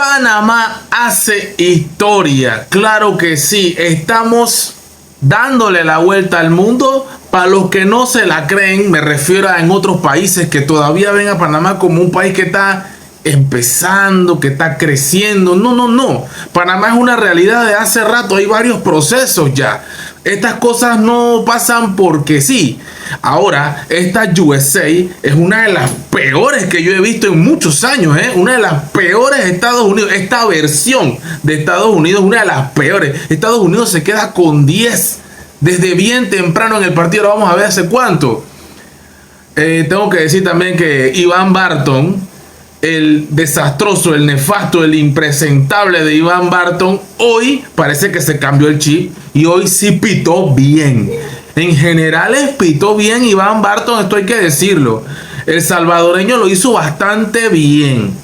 Panamá hace historia, claro que sí, estamos dándole la vuelta al mundo. Para los que no se la creen, me refiero a en otros países que todavía ven a Panamá como un país que está empezando, que está creciendo. No. Panamá es una realidad de hace rato, hay varios procesos ya. Estas cosas no pasan porque sí. Ahora, esta USA es una de las peores que yo he visto en muchos años, ¿eh? Una de las peores de Estados Unidos. Esta versión de Estados Unidos es una de las peores. Estados Unidos se queda con 10 desde bien temprano en el partido. Ahora vamos a ver hace cuánto. Tengo que decir también que Iván Barton, el desastroso, el nefasto, el impresentable de Iván Barton, hoy parece que se cambió el chip y hoy sí pitó bien. En generales pitó bien Iván Barton, esto hay que decirlo. El salvadoreño lo hizo bastante bien,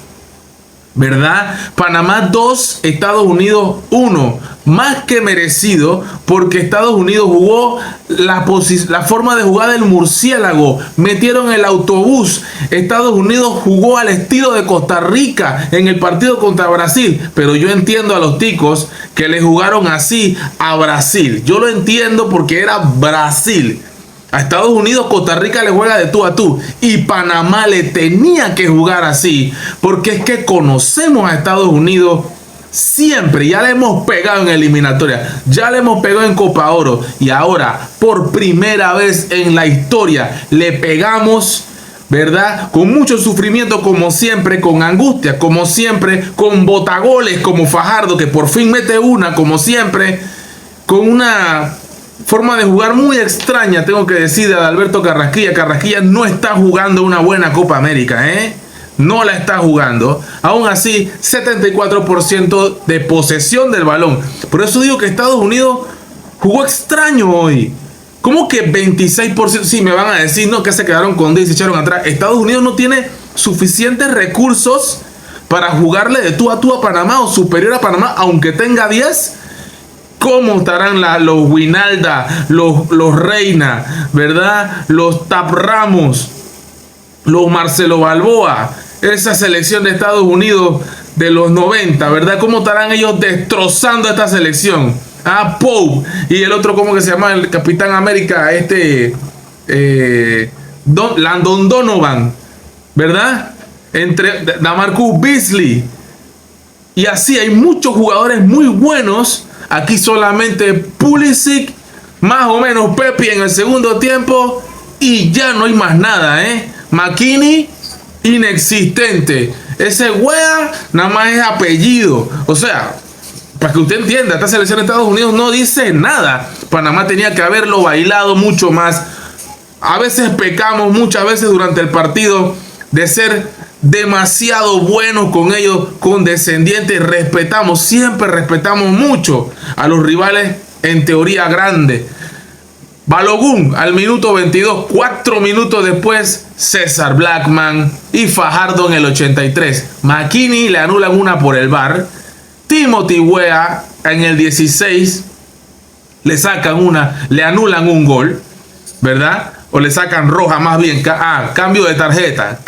¿verdad? Panamá 2, Estados Unidos 1. Más que merecido, porque Estados Unidos jugó la forma de jugar del murciélago. Metieron el autobús. Estados Unidos jugó al estilo de Costa Rica en el partido contra Brasil. Pero yo entiendo a los ticos que le jugaron así a Brasil. Yo lo entiendo porque era Brasil. A Estados Unidos, Costa Rica le juega de tú a tú. Y Panamá le tenía que jugar así. Porque es que conocemos a Estados Unidos siempre. Ya le hemos pegado en eliminatoria. Ya le hemos pegado en Copa Oro. Y ahora, por primera vez en la historia, le pegamos, ¿verdad? Con mucho sufrimiento, como siempre, con angustia, como siempre, con botagoles, como Fajardo, que por fin mete una, como siempre, con una forma de jugar muy extraña, tengo que decir, de Adalberto Carrasquilla. Carrasquilla no está jugando una buena Copa América, ¿eh? No la está jugando. Aún así, 74% de posesión del balón. Por eso digo que Estados Unidos jugó extraño hoy. ¿Cómo que 26%? Sí, me van a decir, no, que se quedaron con 10 y se echaron atrás. Estados Unidos no tiene suficientes recursos para jugarle de tú a Panamá o superior a Panamá, aunque tenga 10. ¿Cómo estarán los Winalda, los Reina, ¿verdad? Los Tap Ramos, los Marcelo Balboa, esa selección de Estados Unidos de los 90, ¿verdad? ¿Cómo estarán ellos destrozando esta selección? Ah, Pope y el otro, ¿cómo que se llama? El Capitán América, Landon Donovan, ¿verdad? Entre Damarcus Beasley. Y así hay muchos jugadores muy buenos. Aquí solamente Pulisic, más o menos Pepi en el segundo tiempo. Y ya no hay más nada, ¿eh? McKinney, inexistente. Ese wea nada más es apellido. O sea, para que usted entienda, esta selección de Estados Unidos no dice nada. Panamá tenía que haberlo bailado mucho más. A veces pecamos muchas veces durante el partido de ser demasiado buenos con ellos, condescendientes. Siempre respetamos mucho a los rivales en teoría grandes. Balogun al minuto 22, 4 minutos después, César Blackman y Fajardo en el 83. McKinney le anulan una por el VAR. Timothy Weah en el 16 le sacan una, le anulan un gol, ¿verdad? O le sacan roja, más bien. Cambio de tarjeta.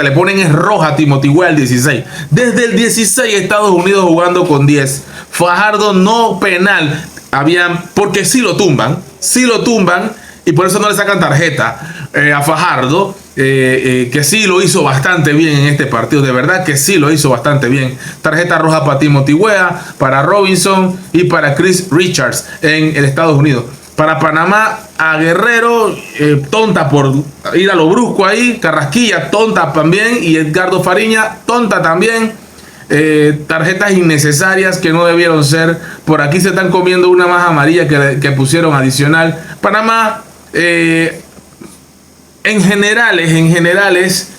Le ponen en roja a Timothy Weah el 16. Desde el 16 Estados Unidos jugando con 10. Fajardo no penal. Porque sí lo tumban. Y por eso no le sacan tarjeta a Fajardo. Que sí lo hizo bastante bien en este partido. De verdad que sí lo hizo bastante bien. Tarjeta roja para Timothy Weah, para Robinson y para Chris Richards en el Estados Unidos. Para Panamá, a Guerrero, tonta por ir a lo brusco ahí. Carrasquilla, tonta también. Y Edgardo Fariña, tonta también. Tarjetas innecesarias que no debieron ser. Por aquí se están comiendo una más amarilla que pusieron adicional. Panamá, en generales,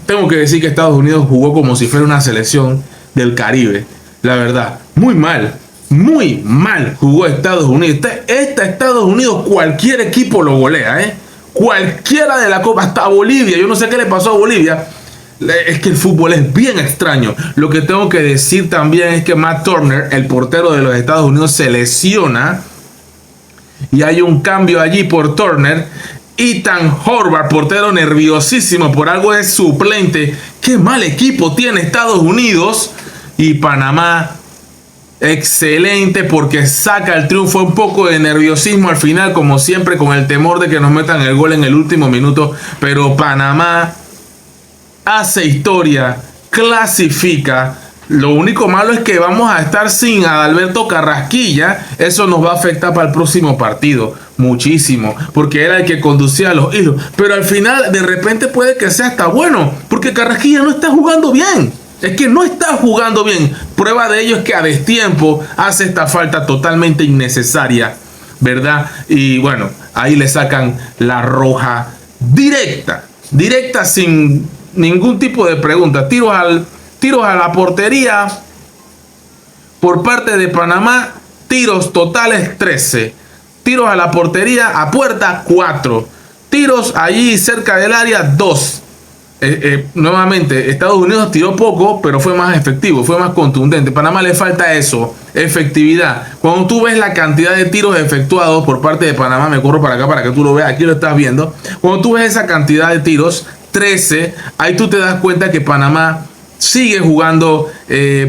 tengo que decir que Estados Unidos jugó como si fuera una selección del Caribe. La verdad, muy mal jugó Estados Unidos. Estados Unidos, cualquier equipo lo golea, ¿eh? Cualquiera de la Copa, hasta Bolivia. Yo no sé qué le pasó a Bolivia. Es que el fútbol es bien extraño. Lo que tengo que decir también es que Matt Turner, el portero de los Estados Unidos, se lesiona. Y hay un cambio allí por Turner. Ethan Horvath, portero nerviosísimo, por algo es suplente. Qué mal equipo tiene Estados Unidos. Y Panamá, excelente, porque saca el triunfo. Un poco de nerviosismo al final, como siempre, con el temor de que nos metan el gol en el último minuto. Pero Panamá hace historia, clasifica. Lo único malo es que vamos a estar sin Adalberto Carrasquilla. Eso nos va a afectar para el próximo partido muchísimo, porque era el que conducía los hilos. Pero al final de repente puede que sea hasta bueno, porque Carrasquilla no está jugando bien. Es que no está jugando bien. Prueba de ello es que a destiempo hace esta falta totalmente innecesaria, ¿verdad? Y bueno, ahí le sacan la roja directa, sin ningún tipo de pregunta. Tiros a la portería por parte de Panamá, tiros totales 13. Tiros a la portería, a puerta 4. Tiros allí cerca del área 2. Nuevamente, Estados Unidos tiró poco, pero fue más efectivo, fue más contundente. Panamá le falta eso, efectividad. Cuando tú ves la cantidad de tiros efectuados por parte de Panamá, me corro para acá para que tú lo veas, aquí lo estás viendo. Cuando tú ves esa cantidad de tiros, 13, ahí tú te das cuenta que Panamá sigue jugando,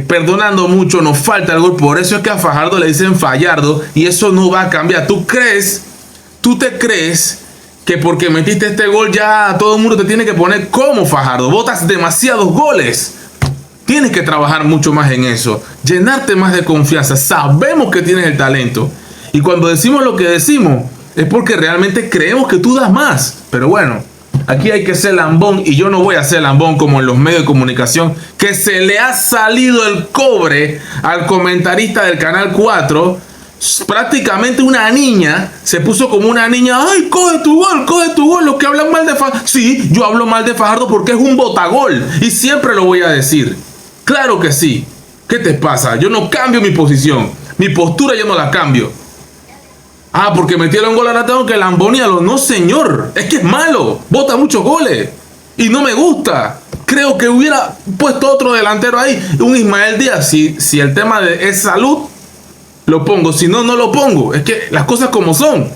perdonando mucho, nos falta el gol. Por eso es que a Fajardo le dicen Fallardo, y eso no va a cambiar. Tú te crees que porque metiste este gol ya todo el mundo te tiene que poner como Fajardo. Botas demasiados goles. Tienes que trabajar mucho más en eso, llenarte más de confianza. Sabemos que tienes el talento, y cuando decimos lo que decimos es porque realmente creemos que tú das más. Pero bueno, aquí hay que ser lambón, y yo no voy a ser lambón como en los medios de comunicación, que se le ha salido el cobre al comentarista del Canal 4. Prácticamente una niña se puso como una niña. Ay, coge tu gol. Los que hablan mal de Fajardo. Sí, yo hablo mal de Fajardo porque es un botagol, y siempre lo voy a decir. Claro que sí. ¿Qué te pasa? Yo no cambio mi posición. Mi postura yo no la cambio. Ah, porque metieron gol, ahora tengo que lambonearlo. No, señor. Es que es malo. Bota muchos goles. Y no me gusta. Creo que hubiera puesto otro delantero ahí. Un Ismael Díaz. Si el tema es salud, lo pongo. Si no, no lo pongo. Es que las cosas como son.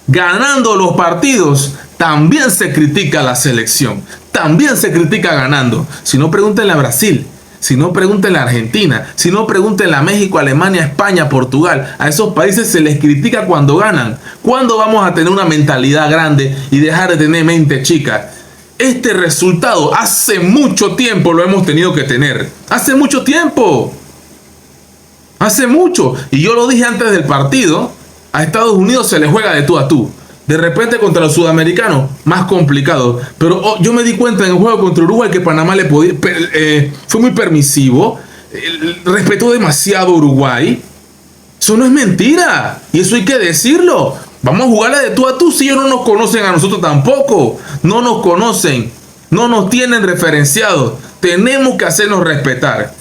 Ganando los partidos, también se critica la selección. También se critica ganando. Si no, pregúntenle a Brasil. Si no, pregúntenle a Argentina. Si no, pregúntenle a México, Alemania, España, Portugal. A esos países se les critica cuando ganan. ¿Cuándo vamos a tener una mentalidad grande y dejar de tener mente chica? Este resultado hace mucho tiempo lo hemos tenido que tener. Hace mucho tiempo. Hace mucho. Y yo lo dije antes del partido. A Estados Unidos se le juega de tú a tú. De repente contra los sudamericanos, más complicado. Pero yo me di cuenta en el juego contra Uruguay que Panamá le podía, fue muy permisivo. Respetó demasiado a Uruguay. Eso no es mentira. Y eso hay que decirlo. Vamos a jugarle de tú a tú. Si ellos no nos conocen a nosotros tampoco. No nos conocen. No nos tienen referenciados. Tenemos que hacernos respetar.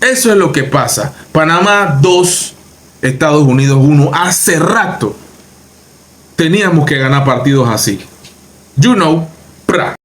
Eso es lo que pasa. Panamá 2, Estados Unidos 1. Hace rato teníamos que ganar partidos así. You know, pra.